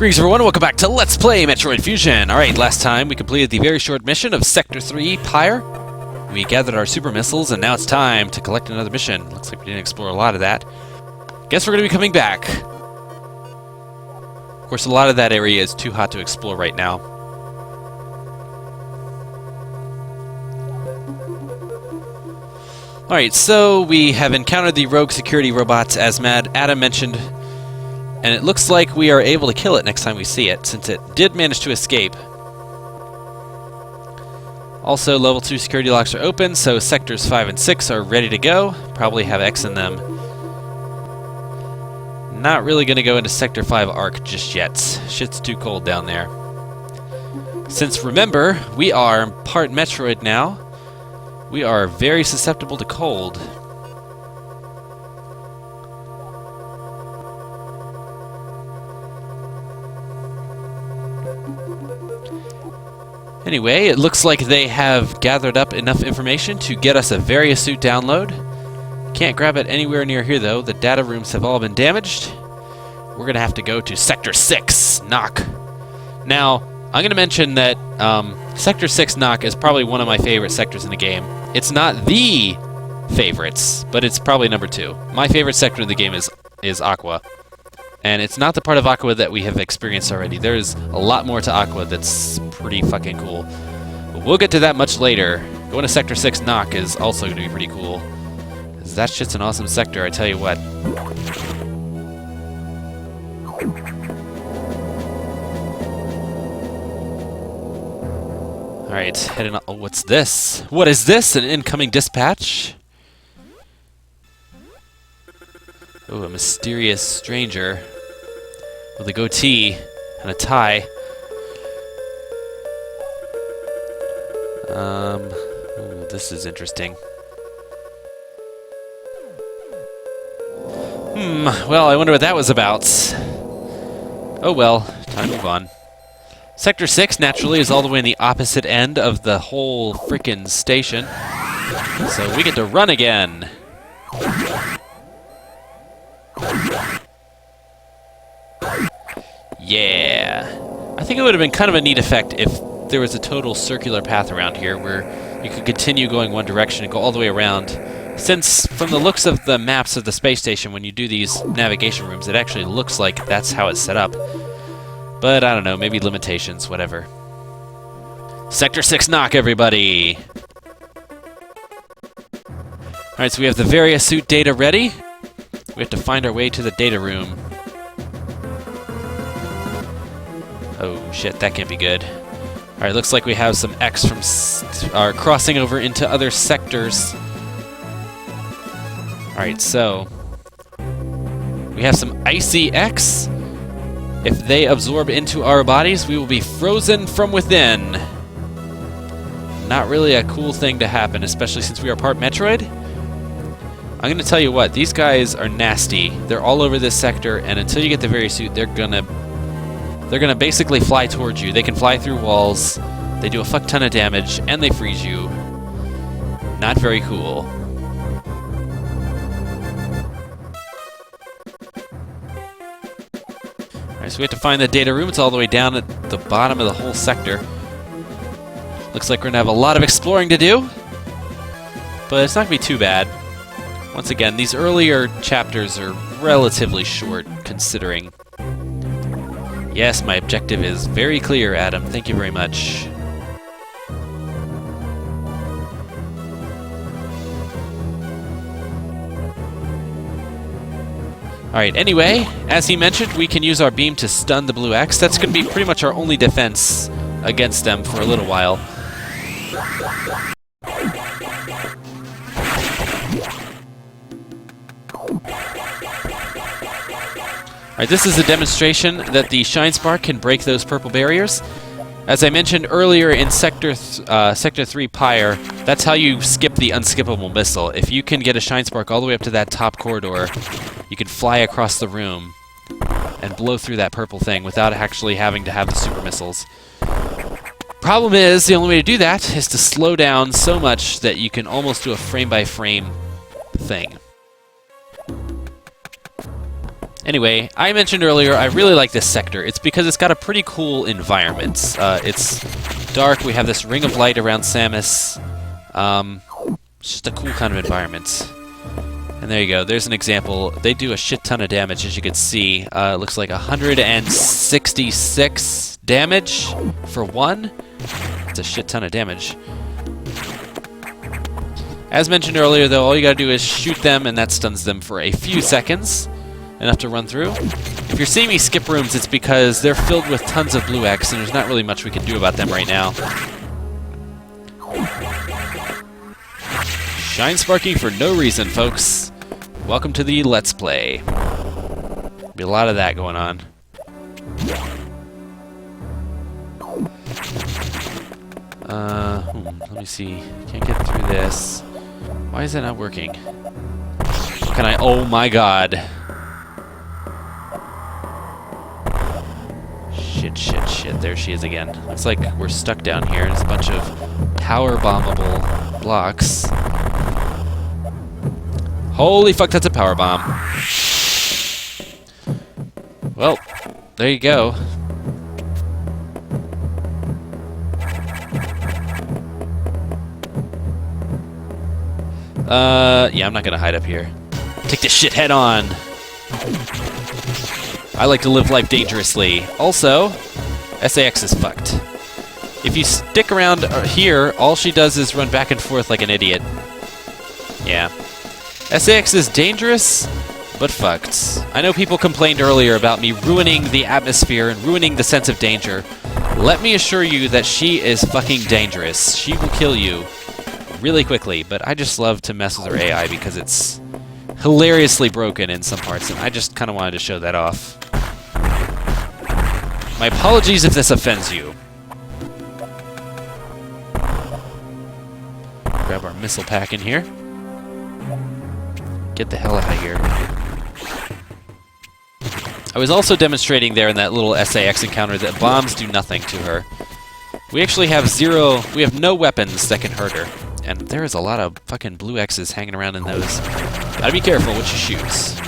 Greetings everyone, welcome back to Let's Play Metroid Fusion! Alright, last time we completed the very short mission of Sector 3 Pyre. We gathered our super missiles, and now it's time to collect another mission. Looks like we didn't explore a lot of that. Guess we're going to be coming back. Of course, a lot of that area is too hot to explore right now. Alright, so we have encountered the rogue security robots, as Adam mentioned. And it looks like we are able to kill it next time we see it, since it did manage to escape. Also, level 2 security locks are open, so sectors 5 and 6 are ready to go. Probably have X in them. Not really going to go into Sector 5 Arc just yet. Shit's too cold down there. Since, remember, we are part Metroid now, we are very susceptible to cold. Anyway, it looks like they have gathered up enough information to get us a Varia Suit download. Can't grab it anywhere near here, though. The data rooms have all been damaged. We're going to have to go to Sector 6, NOC. Now, I'm going to mention that Sector 6 NOC is probably one of my favorite sectors in the game. It's not the favorites, but it's probably number 2. My favorite sector of the game is Aqua. And it's not the part of Aqua that we have experienced already. There's a lot more to Aqua that's pretty fucking cool. But we'll get to that much later. Going to Sector 6 NOC is also going to be pretty cool. 'Cause that shit's an awesome sector, I tell you what. Alright, heading on. Oh, what's this? What is this? An incoming dispatch? Oh, a mysterious stranger with a goatee and a tie. Ooh, this is interesting. Well, I wonder what that was about. Oh well, time to move on. Sector 6, naturally, is all the way in the opposite end of the whole frickin' station. So we get to run again. Yeah. I think it would have been kind of a neat effect if there was a total circular path around here where you could continue going one direction and go all the way around. Since, from the looks of the maps of the space station, when you do these navigation rooms, it actually looks like that's how it's set up. But I don't know, maybe limitations, whatever. Sector 6 NOC, everybody! Alright, so we have the Varia Suit data ready. We have to find our way to the data room. Oh shit, that can't be good. Alright, looks like we have some X from crossing over into other sectors. Alright, so we have some icy X. If they absorb into our bodies, we will be frozen from within. Not really a cool thing to happen, especially since we are part Metroid. I'm going to tell you what, these guys are nasty. They're all over this sector, and until you get the Varia Suit, they're gonna basically fly towards you. They can fly through walls, they do a fuck ton of damage, and they freeze you. Not very cool. Alright, so we have to find the data room. It's all the way down at the bottom of the whole sector. Looks like we're going to have a lot of exploring to do, but it's not going to be too bad. Once again, these earlier chapters are relatively short, considering. Yes, my objective is very clear, Adam. Thank you very much. Alright, anyway, as he mentioned, we can use our beam to stun the blue X. That's going to be pretty much our only defense against them for a little while. Alright, this is a demonstration that the Shine Spark can break those purple barriers. As I mentioned earlier in Sector 3 Pyre, that's how you skip the unskippable missile. If you can get a Shine Spark all the way up to that top corridor, you can fly across the room and blow through that purple thing without actually having to have the super missiles. Problem is, the only way to do that is to slow down so much that you can almost do a frame-by-frame thing. Anyway, I mentioned earlier I really like this sector. It's because it's got a pretty cool environment. It's dark. We have this ring of light around Samus. It's just a cool kind of environment. And there you go. There's an example. They do a shit ton of damage, as you can see. It looks like 166 damage for one. It's a shit ton of damage. As mentioned earlier, though, all you gotta do is shoot them, and that stuns them for a few seconds. Enough to run through. If you're seeing me skip rooms, it's because they're filled with tons of blue X, and there's not really much we can do about them right now. Shine sparking for no reason, folks. Welcome to the Let's Play. Be a lot of that going on. Let me see. Can't get through this. Why is that not working? Can I? Oh my god. Shit. There she is again. Looks like we're stuck down here. There's a bunch of power bombable blocks. Holy fuck, that's a power bomb. Well, there you go. Yeah, I'm not gonna hide up here. Take this shit head on. I like to live life dangerously. Also, SAX is fucked. If you stick around here, all she does is run back and forth like an idiot. Yeah. SAX is dangerous, but fucked. I know people complained earlier about me ruining the atmosphere and ruining the sense of danger. Let me assure you that she is fucking dangerous. She will kill you really quickly, but I just love to mess with her AI because it's hilariously broken in some parts, and I just kind of wanted to show that off. My apologies if this offends you. Grab our missile pack in here. Get the hell out of here. I was also demonstrating there in that little SAX encounter that bombs do nothing to her. We actually have no weapons that can hurt her. And there is a lot of fucking blue X's hanging around in those. Gotta be careful what she shoots.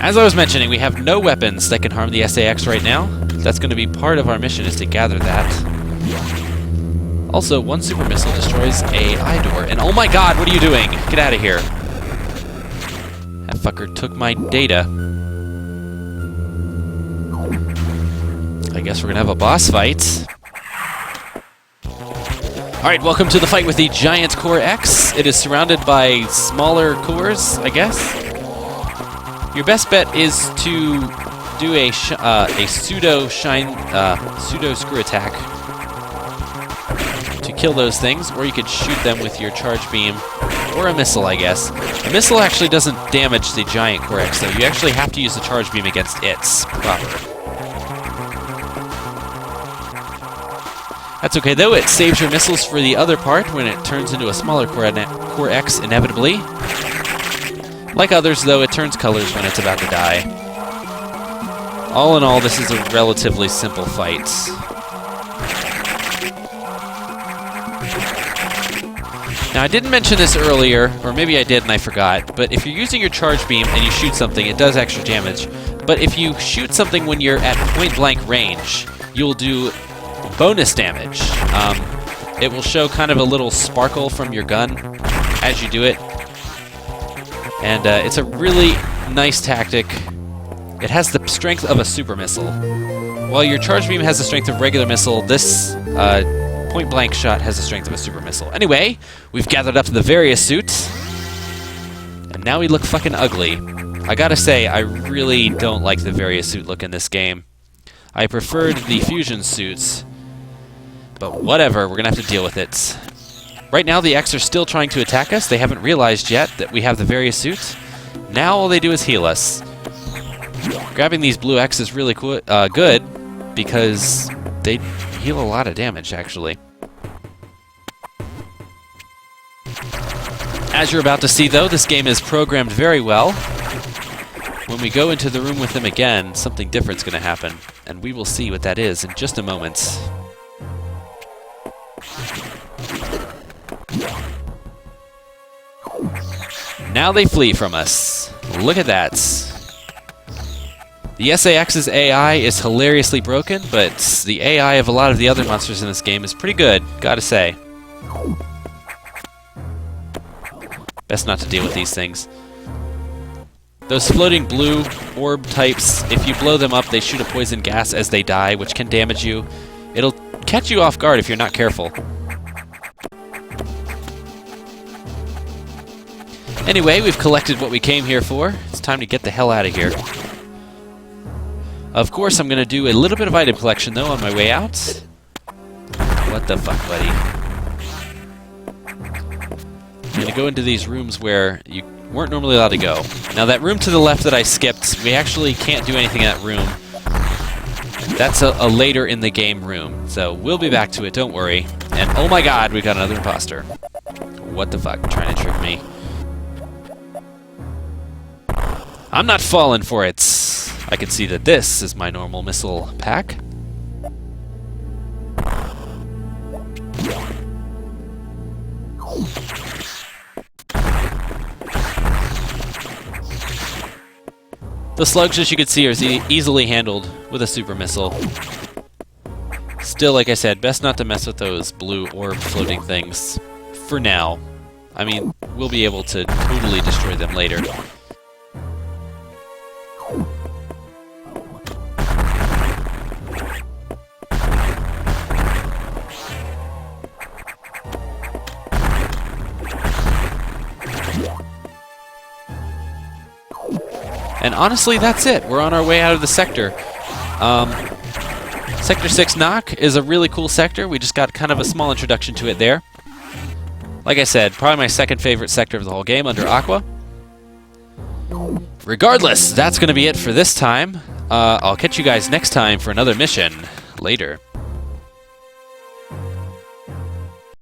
As I was mentioning, we have no weapons that can harm the SAX right now. That's going to be part of our mission, is to gather that. Also, one super missile destroys a eye door. And oh my god, what are you doing? Get out of here. That fucker took my data. I guess we're going to have a boss fight. Alright, welcome to the fight with the giant Core X. It is surrounded by smaller cores, I guess. Your best bet is to do a pseudo screw attack to kill those things, or you could shoot them with your charge beam, or a missile, I guess. A missile actually doesn't damage the giant Core X, though. You actually have to use the charge beam against its proper. That's okay, though. It saves your missiles for the other part when it turns into a smaller Core X, inevitably. Like others, though, it turns colors when it's about to die. All in all, this is a relatively simple fight. Now, I didn't mention this earlier, or maybe I did and I forgot, but if you're using your charge beam and you shoot something, it does extra damage. But if you shoot something when you're at point-blank range, you'll do bonus damage. It will show kind of a little sparkle from your gun as you do it. And it's a really nice tactic. It has the strength of a super missile. While your charge beam has the strength of a regular missile, this point-blank shot has the strength of a super missile. Anyway, we've gathered up the Varia Suit, and now we look fucking ugly. I gotta say, I really don't like the Varia Suit look in this game. I preferred the fusion suits, but whatever, we're gonna have to deal with it. Right now, the X are still trying to attack us. They haven't realized yet that we have the Varia Suit. Now all they do is heal us. Grabbing these blue X is really cool, good, because they heal a lot of damage, actually. As you're about to see, though, this game is programmed very well. When we go into the room with them again, something different's going to happen, and we will see what that is in just a moment. Now they flee from us. Look at that. The SAX's AI is hilariously broken, but the AI of a lot of the other monsters in this game is pretty good, gotta say. Best not to deal with these things. Those floating blue orb types, if you blow them up, they shoot a poison gas as they die, which can damage you. It'll catch you off guard if you're not careful. Anyway, we've collected what we came here for. It's time to get the hell out of here. Of course, I'm going to do a little bit of item collection, though, on my way out. What the fuck, buddy? I'm going to go into these rooms where you weren't normally allowed to go. Now, that room to the left that I skipped, we actually can't do anything in that room. That's a later in the game room, so we'll be back to it, don't worry. And oh my god, we got another imposter. What the fuck, trying to trick me. I'm not falling for it. I can see that this is my normal missile pack. The slugs, as you can see, are easily handled with a super missile. Still, like I said, best not to mess with those blue orb floating things. For now. I mean, we'll be able to totally destroy them later. And honestly, that's it. We're on our way out of the sector. Sector 6 NOC is a really cool sector. We just got kind of a small introduction to it there. Like I said, probably my second favorite sector of the whole game, under Aqua. Regardless, that's going to be it for this time. I'll catch you guys next time for another mission. Later.